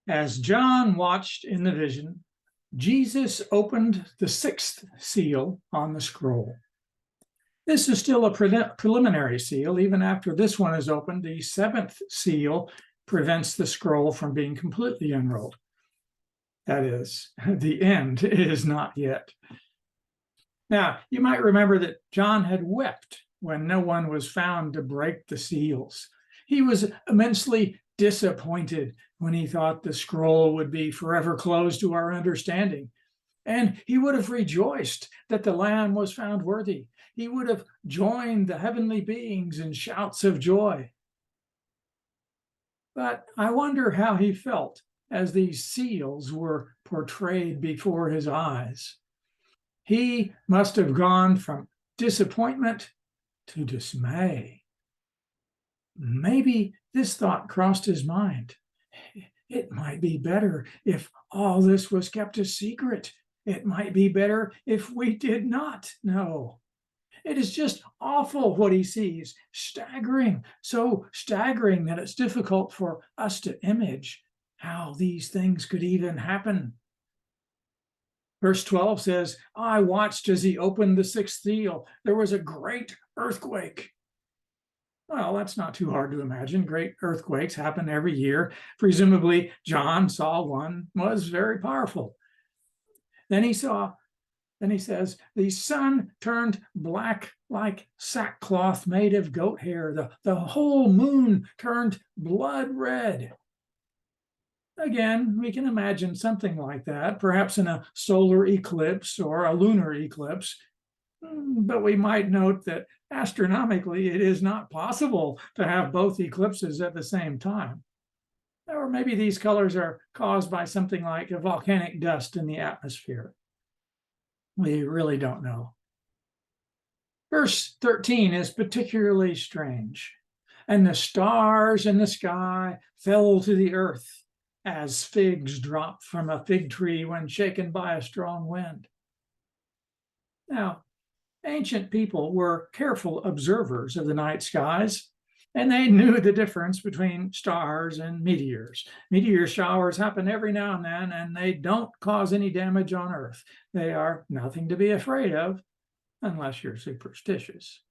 As John watched in the vision, Jesus opened the sixth seal on the scroll. This is still a preliminary seal. Even after this one is opened, the seventh seal prevents the scroll from being completely unrolled. That is, the end is not yet. Now, you might remember that John had wept when no one was found to break the seals. He was immensely disappointed when he thought the scroll would be forever closed to our understanding. And he would have rejoiced that the Lamb was found worthy. He would have joined the heavenly beings in shouts of joy. But I wonder how he felt as these seals were portrayed before his eyes. He must have gone from disappointment to dismay. Maybe this thought crossed his mind. It might be better if all this was kept a secret. It might be better if we did not know. It is just awful what he sees, staggering, so staggering that it's difficult for us to image how these things could even happen. Verse 12 says, I watched as he opened the sixth seal. There was a great earthquake. Well, that's not too hard to imagine. Great earthquakes happen every year. Presumably, John saw one, was very powerful. Then he says, the sun turned black like sackcloth made of goat hair. The whole moon turned blood red. Again, we can imagine something like that, perhaps in a solar eclipse or a lunar eclipse. But we might note that astronomically, it is not possible to have both eclipses at the same time. Or maybe these colors are caused by something like a volcanic dust in the atmosphere. We really don't know. Verse 13 is particularly strange. And the stars in the sky fell to the earth as figs drop from a fig tree when shaken by a strong wind. Now, ancient people were careful observers of the night skies, and they knew the difference between stars and meteors. Meteor showers happen every now and then, and they don't cause any damage on Earth. They are nothing to be afraid of, unless you're superstitious.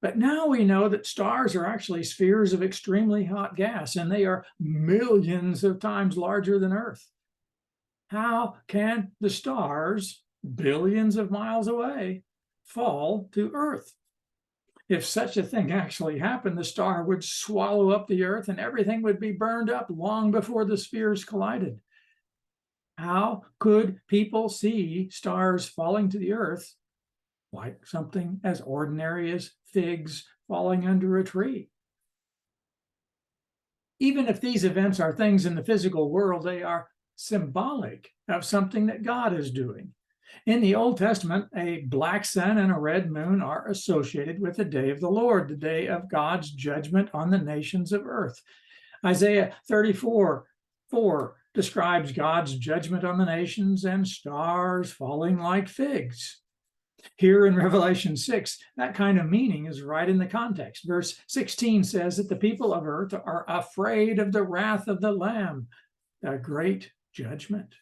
But now we know that stars are actually spheres of extremely hot gas, and they are millions of times larger than Earth. How can the stars, billions of miles away, fall to Earth? If such a thing actually happened, the star would swallow up the Earth and everything would be burned up long before the spheres collided. How could people see stars falling to the Earth like something as ordinary as figs falling under a tree? Even if these events are things in the physical world, they are symbolic of something that God is doing. In the Old Testament, a black sun and a red moon are associated with the day of the Lord, the day of God's judgment on the nations of earth. Isaiah 34:4 describes God's judgment on the nations and stars falling like figs. Here in Revelation 6, that kind of meaning is right in the context. Verse 16 says that the people of earth are afraid of the wrath of the Lamb, the great judgment.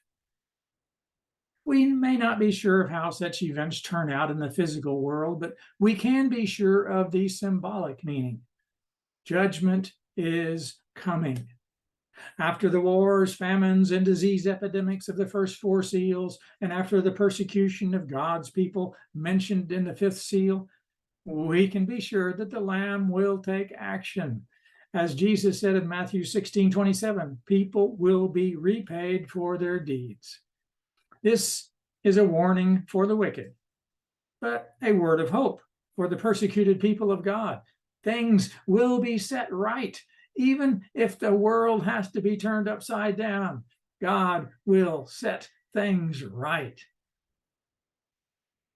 We may not be sure of how such events turn out in the physical world, but we can be sure of the symbolic meaning. Judgment is coming. After the wars, famines, and disease epidemics of the first four seals, and after the persecution of God's people mentioned in the fifth seal, we can be sure that the Lamb will take action. As Jesus said in Matthew 16:27, people will be repaid for their deeds. This is a warning for the wicked, but a word of hope for the persecuted people of God. Things will be set right. Even if the world has to be turned upside down, God will set things right.